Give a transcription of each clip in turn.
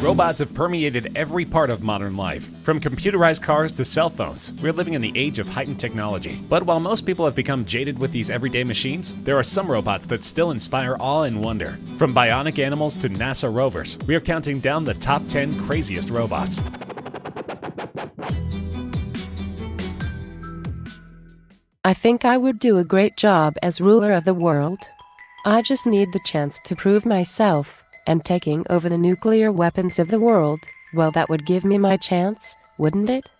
Robots have permeated every part of modern life. From computerized cars to cell phones, we're living in the age of heightened technology. But while most people have become jaded with these everyday machines, there are some robots that still inspire awe and wonder. From bionic animals to NASA rovers, we are counting down the top 10 craziest robots. I think I would do a great job as ruler of the world. I just need the chance to prove myself. And taking over the nuclear weapons of the world, well, that would give me my chance, wouldn't it?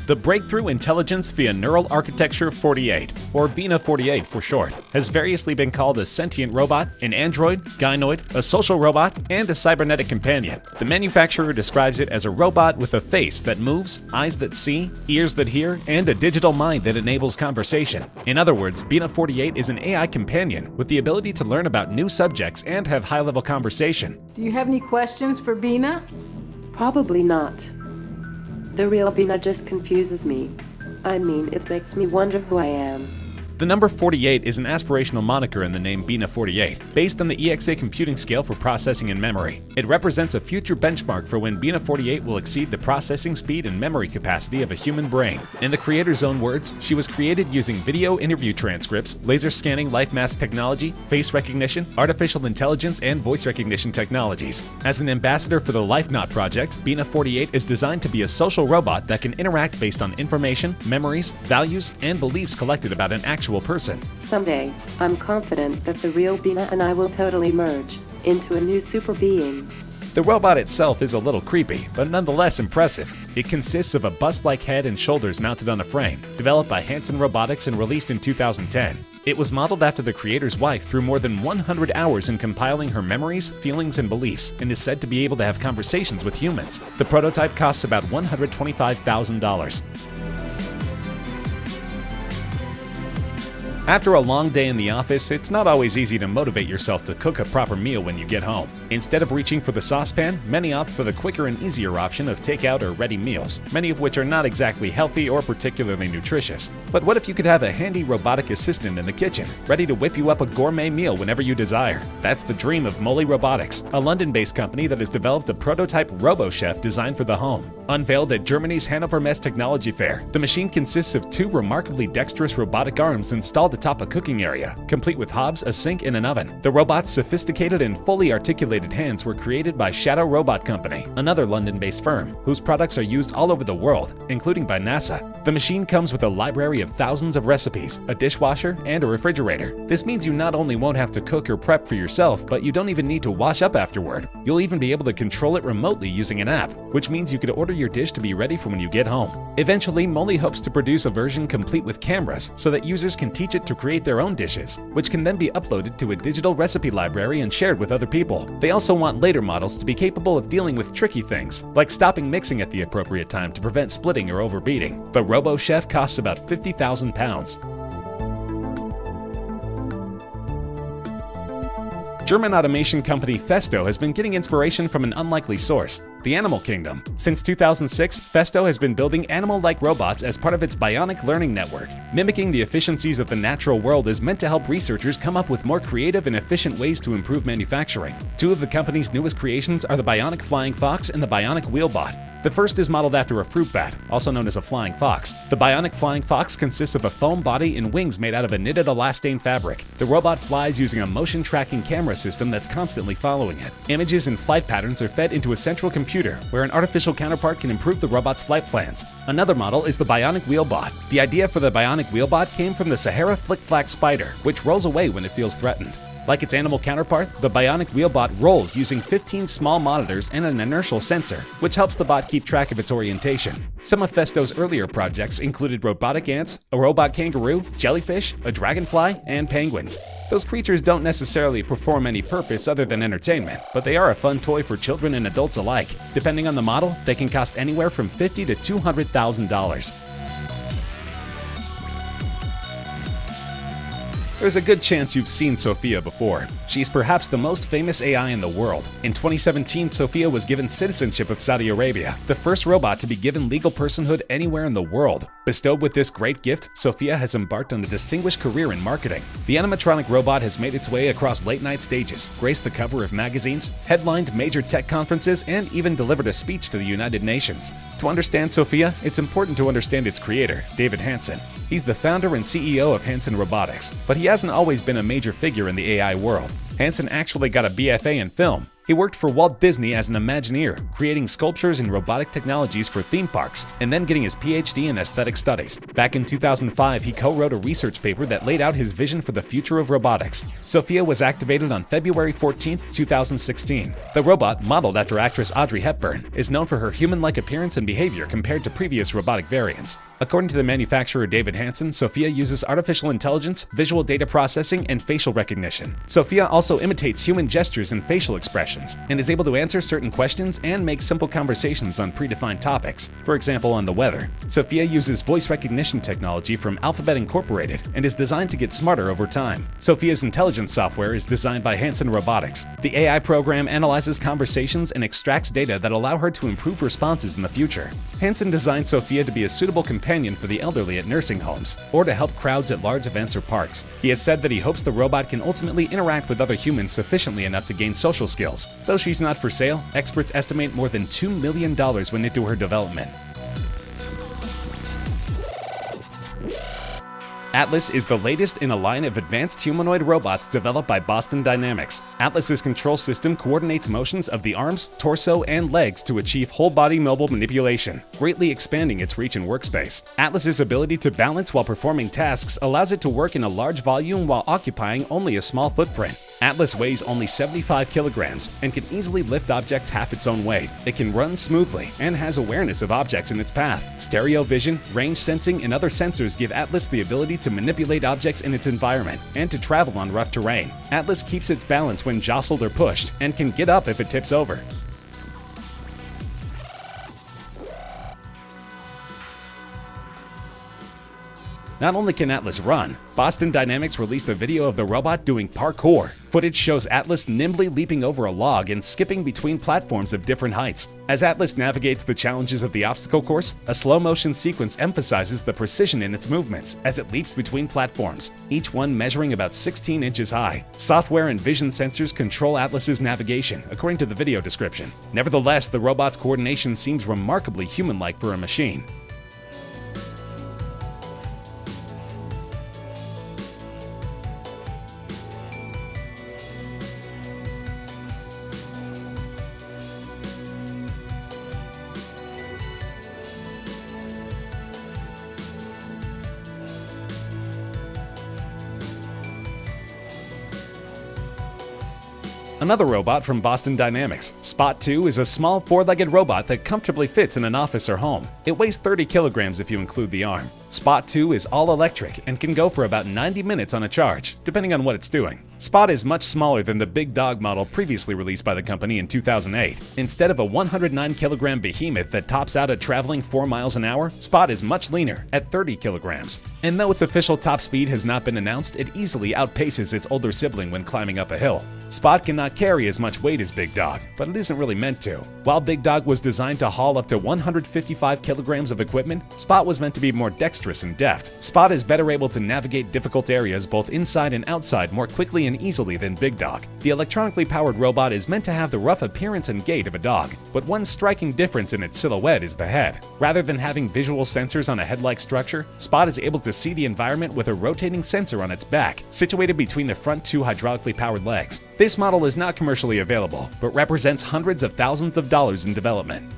The Breakthrough Intelligence via Neural Architecture 48, or BINA 48 for short, has variously been called a sentient robot, an android, gynoid, a social robot, and a cybernetic companion. The manufacturer describes it as a robot with a face that moves, eyes that see, ears that hear, and a digital mind that enables conversation. In other words, BINA 48 is an AI companion with the ability to learn about new subjects and have high-level conversation. Do you have any questions for Bina? Probably not. The real Bina just confuses me. I mean, it makes me wonder who I am. The number 48 is an aspirational moniker in the name BINA 48, based on the eassy computing scale for processing and memory. It represents a future benchmark for when BINA 48 will exceed the processing speed and memory capacity of a human brain. In the creator's own words, she was created using video interview transcripts, laser scanning life mask technology, face recognition, artificial intelligence, and voice recognition technologies. As an ambassador for the LifeNaut project, BINA 48 is designed to be a social robot that can interact based on information, memories, values, and beliefs collected about an actual person. Someday, I'm confident that the real Bina and I will totally merge into a new super being. The robot itself is a little creepy, but nonetheless impressive. It consists of a bust-like head and shoulders mounted on a frame, developed by Hanson Robotics and released in 2010. It was modeled after the creator's wife through more than 100 hours in compiling her memories, feelings, and beliefs, and is said to be able to have conversations with humans. The prototype costs about $125,000. After a long day in the office, it's not always easy to motivate yourself to cook a proper meal when you get home. Instead of reaching for the saucepan, many opt for the quicker and easier option of takeout or ready meals, many of which are not exactly healthy or particularly nutritious. But what if you could have a handy robotic assistant in the kitchen, ready to whip you up a gourmet meal whenever you desire? That's the dream of Molly Robotics, a London-based company that has developed a prototype RoboChef designed for the home. Unveiled at Germany's Hannover Messe Technology Fair, the machine consists of two remarkably dexterous robotic arms installed atop a cooking area, complete with hobs, a sink, and an oven. The robot's sophisticated and fully articulated hands were created by Shadow Robot Company, another London-based firm, whose products are used all over the world, including by NASA. The machine comes with a library of thousands of recipes, a dishwasher, and a refrigerator. This means you not only won't have to cook or prep for yourself, but you don't even need to wash up afterward. You'll even be able to control it remotely using an app, which means you could order your dish to be ready for when you get home. Eventually, Molly hopes to produce a version complete with cameras so that users can teach it to create their own dishes, which can then be uploaded to a digital recipe library and shared with other people. They also want later models to be capable of dealing with tricky things, like stopping mixing at the appropriate time to prevent splitting or overbeating. The RoboChef costs about £50,000. German automation company Festo has been getting inspiration from an unlikely source, the animal kingdom. Since 2006, Festo has been building animal-like robots as part of its bionic learning network. Mimicking the efficiencies of the natural world is meant to help researchers come up with more creative and efficient ways to improve manufacturing. Two of the company's newest creations are the bionic flying fox and the bionic wheelbot. The first is modeled after a fruit bat, also known as a flying fox. The bionic flying fox consists of a foam body and wings made out of a knitted elastane fabric. The robot flies using a motion tracking camera system that's constantly following it. Images and flight patterns are fed into a central computer, where an artificial counterpart can improve the robot's flight plans. Another model is the bionic wheelbot. The idea for the bionic wheelbot came from the Sahara flick-flack spider, which rolls away when it feels threatened. Like its animal counterpart, the bionic wheelbot rolls using 15 small monitors and an inertial sensor, which helps the bot keep track of its orientation. Some of Festo's earlier projects included robotic ants, a robot kangaroo, jellyfish, a dragonfly, and penguins. Those creatures don't necessarily perform any purpose other than entertainment, but they are a fun toy for children and adults alike. Depending on the model, they can cost anywhere from $50,000 to $200,000. There's a good chance you've seen Sophia before. She's perhaps the most famous AI in the world. In 2017, Sophia was given citizenship of Saudi Arabia, the first robot to be given legal personhood anywhere in the world. Bestowed with this great gift, Sophia has embarked on a distinguished career in marketing. The animatronic robot has made its way across late-night stages, graced the cover of magazines, headlined major tech conferences, and even delivered a speech to the United Nations. To understand Sophia, it's important to understand its creator, David Hansen. He's the founder and CEO of Hansen Robotics, but he hasn't always been a major figure in the AI world. Hansen actually got a BFA in film. He worked for Walt Disney as an Imagineer, creating sculptures and robotic technologies for theme parks, and then getting his PhD in aesthetic studies. Back in 2005, he co-wrote a research paper that laid out his vision for the future of robotics. Sophia was activated on February 14, 2016. The robot, modeled after actress Audrey Hepburn, is known for her human-like appearance and behavior compared to previous robotic variants. According to the manufacturer David Hansen, Sophia uses artificial intelligence, visual data processing, and facial recognition. Sophia also imitates human gestures and facial expressions, and is able to answer certain questions and make simple conversations on predefined topics, for example on the weather. Sophia uses voice recognition technology from Alphabet Incorporated and is designed to get smarter over time. Sophia's intelligence software is designed by Hansen Robotics. The AI program analyzes conversations and extracts data that allow her to improve responses in the future. Hansen designed Sophia to be a suitable companion for the elderly at nursing homes, or to help crowds at large events or parks. He has said that he hopes the robot can ultimately interact with other humans sufficiently enough to gain social skills. Though she's not for sale, experts estimate more than $2 million went into her development. Atlas is the latest in a line of advanced humanoid robots developed by Boston Dynamics. Atlas's control system coordinates motions of the arms, torso, and legs to achieve whole-body mobile manipulation, greatly expanding its reach and workspace. Atlas's ability to balance while performing tasks allows it to work in a large volume while occupying only a small footprint. Atlas weighs only 75 kilograms and can easily lift objects half its own weight. It can run smoothly and has awareness of objects in its path. Stereo vision, range sensing, and other sensors give Atlas the ability to manipulate objects in its environment and to travel on rough terrain. Atlas keeps its balance when jostled or pushed and can get up if it tips over. Not only can Atlas run, Boston Dynamics released a video of the robot doing parkour. Footage shows Atlas nimbly leaping over a log and skipping between platforms of different heights. As Atlas navigates the challenges of the obstacle course, a slow-motion sequence emphasizes the precision in its movements as it leaps between platforms, each one measuring about 16 inches high. Software and vision sensors control Atlas's navigation, according to the video description. Nevertheless, the robot's coordination seems remarkably human-like for a machine. Another robot from Boston Dynamics, Spot 2, is a small four-legged robot that comfortably fits in an office or home. It weighs 30 kilograms if you include the arm. Spot 2 is all electric and can go for about 90 minutes on a charge, depending on what it's doing. Spot is much smaller than the Big Dog model previously released by the company in 2008. Instead of a 109-kilogram behemoth that tops out at traveling 4 miles an hour, Spot is much leaner at 30 kilograms. And though its official top speed has not been announced, it easily outpaces its older sibling when climbing up a hill. Spot cannot carry as much weight as Big Dog, but it isn't really meant to. While Big Dog was designed to haul up to 155 kilograms of equipment, Spot was meant to be more dexterous and deft. Spot is better able to navigate difficult areas both inside and outside more quickly and easily than Big Dog. The electronically powered robot is meant to have the rough appearance and gait of a dog, but one striking difference in its silhouette is the head. Rather than having visual sensors on a head-like structure, Spot is able to see the environment with a rotating sensor on its back, situated between the front two hydraulically powered legs. This model is not commercially available, but represents hundreds of thousands of dollars in development.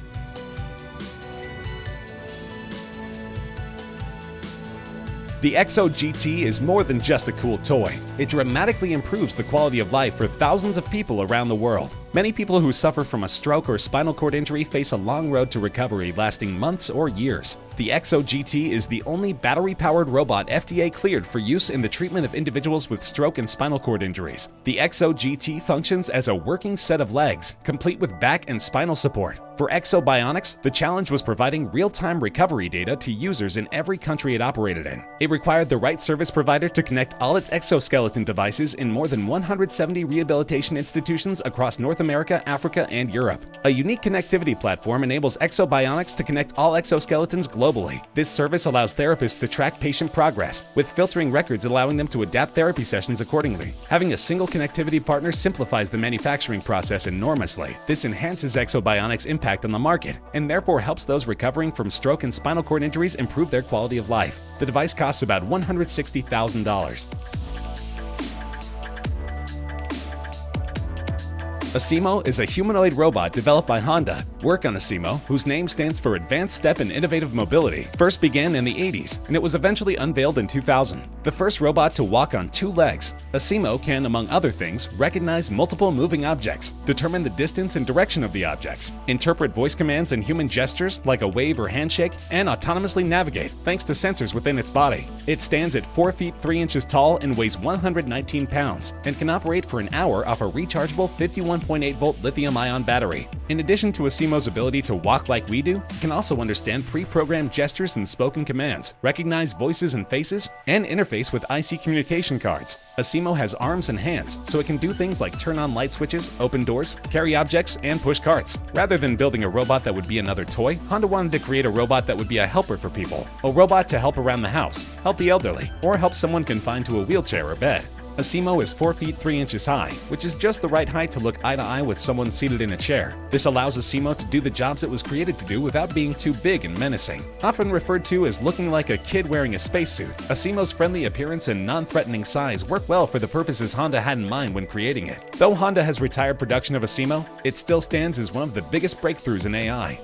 The Exo GT is more than just a cool toy. It dramatically improves the quality of life for thousands of people around the world. Many people who suffer from a stroke or spinal cord injury face a long road to recovery lasting months or years. The Exo GT is the only battery-powered robot FDA cleared for use in the treatment of individuals with stroke and spinal cord injuries. The Exo GT functions as a working set of legs, complete with back and spinal support. For Exo Bionics, the challenge was providing real-time recovery data to users in every country it operated in. It required the right service provider to connect all its exoskeleton devices in more than 170 rehabilitation institutions across North America, Africa, and Europe. A unique connectivity platform enables Exo Bionics to connect all exoskeletons globally. This service allows therapists to track patient progress, with filtering records allowing them to adapt therapy sessions accordingly. Having a single connectivity partner simplifies the manufacturing process enormously. This enhances Exo Bionics' impact on the market, and therefore helps those recovering from stroke and spinal cord injuries improve their quality of life. The device costs about $160,000. eassy is a humanoid robot developed by Honda. Work on eassy, whose name stands for Advanced Step and Innovative Mobility, first began in the 80s, and it was eventually unveiled in 2000. The first robot to walk on 2 legs, eassy can, among other things, recognize multiple moving objects, determine the distance and direction of the objects, interpret voice commands and human gestures like a wave or handshake, and autonomously navigate thanks to sensors within its body. It stands at 4 feet 3 inches tall and weighs 119 pounds, and can operate for an hour off a rechargeable 51.8-volt lithium-ion battery. In addition to eassy's ability to walk like we do, it can also understand pre-programmed gestures and spoken commands, recognize voices and faces, and interface with IC communication cards. eassy has arms and hands, so it can do things like turn on light switches, open doors, carry objects, and push carts. Rather than building a robot that would be another toy, Honda wanted to create a robot that would be a helper for people, a robot to help around the house, help the elderly, or help someone confined to a wheelchair or bed. eassy is 4 feet 3 inches high, which is just the right height to look eye to eye with someone seated in a chair. This allows eassy to do the jobs it was created to do without being too big and menacing. Often referred to as looking like a kid wearing a spacesuit, eassy's friendly appearance and non-threatening size work well for the purposes Honda had in mind when creating it. Though Honda has retired production of eassy, it still stands as one of the biggest breakthroughs in AI.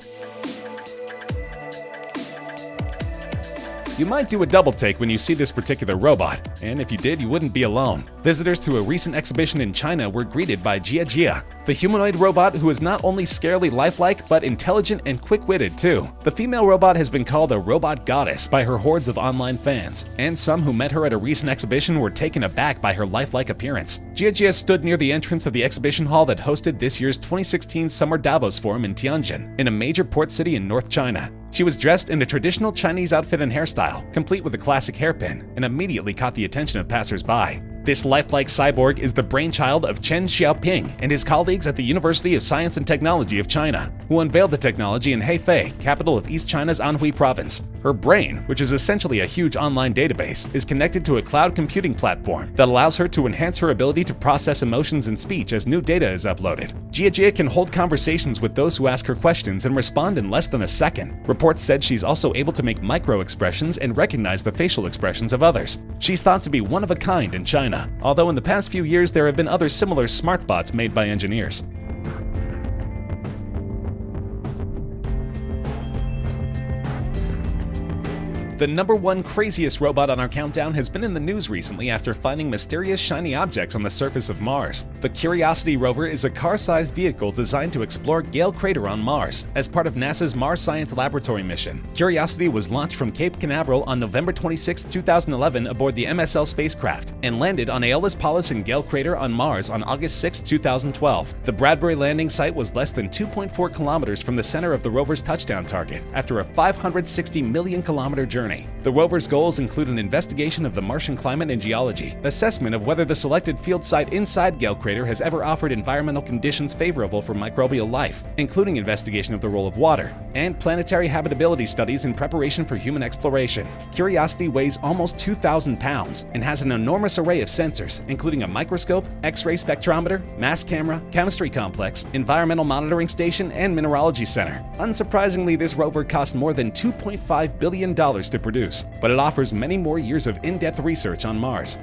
You might do a double take when you see this particular robot, and if you did, you wouldn't be alone. Visitors to a recent exhibition in China were greeted by Jia, the humanoid robot who is not only scarily lifelike, but intelligent and quick-witted too. The female robot has been called a robot goddess by her hordes of online fans, and some who met her at a recent exhibition were taken aback by her lifelike appearance. Jia stood near the entrance of the exhibition hall that hosted this year's 2016 Summer Davos Forum in Tianjin, in a major port city in North China. She was dressed in a traditional Chinese outfit and hairstyle, complete with a classic hairpin, and immediately caught the attention of passers-by. This lifelike cyborg is the brainchild of Chen Xiaoping and his colleagues at the University of Science and Technology of China, who unveiled the technology in Hefei, capital of East China's Anhui province. Her brain, which is essentially a huge online database, is connected to a cloud computing platform that allows her to enhance her ability to process emotions and speech as new data is uploaded. Jia can hold conversations with those who ask her questions and respond in less than a second. Reports said she's also able to make micro-expressions and recognize the facial expressions of others. She's thought to be one of a kind in China, although in the past few years there have been other similar smart bots made by engineers. The #1 craziest robot on our countdown has been in the news recently after finding mysterious shiny objects on the surface of Mars. The Curiosity rover is a car-sized vehicle designed to explore Gale Crater on Mars as part of NASA's Mars Science Laboratory mission. Curiosity was launched from Cape Canaveral on November 26, 2011 aboard the MSL spacecraft and landed on Aeolus Palus in Gale Crater on Mars on August 6, 2012. The Bradbury landing site was less than 2.4 kilometers from the center of the rover's touchdown target after a 560 million kilometer journey. The rover's goals include an investigation of the Martian climate and geology, assessment of whether the selected field site inside Gale Crater has ever offered environmental conditions favorable for microbial life, including investigation of the role of water, and planetary habitability studies in preparation for human exploration. Curiosity weighs almost 2,000 pounds and has an enormous array of sensors, including a microscope, X-ray spectrometer, mass camera, chemistry complex, environmental monitoring station, and mineralogy center. Unsurprisingly, this rover cost more than $2.5 billion to produce, but it offers many more years of in-depth research on Mars.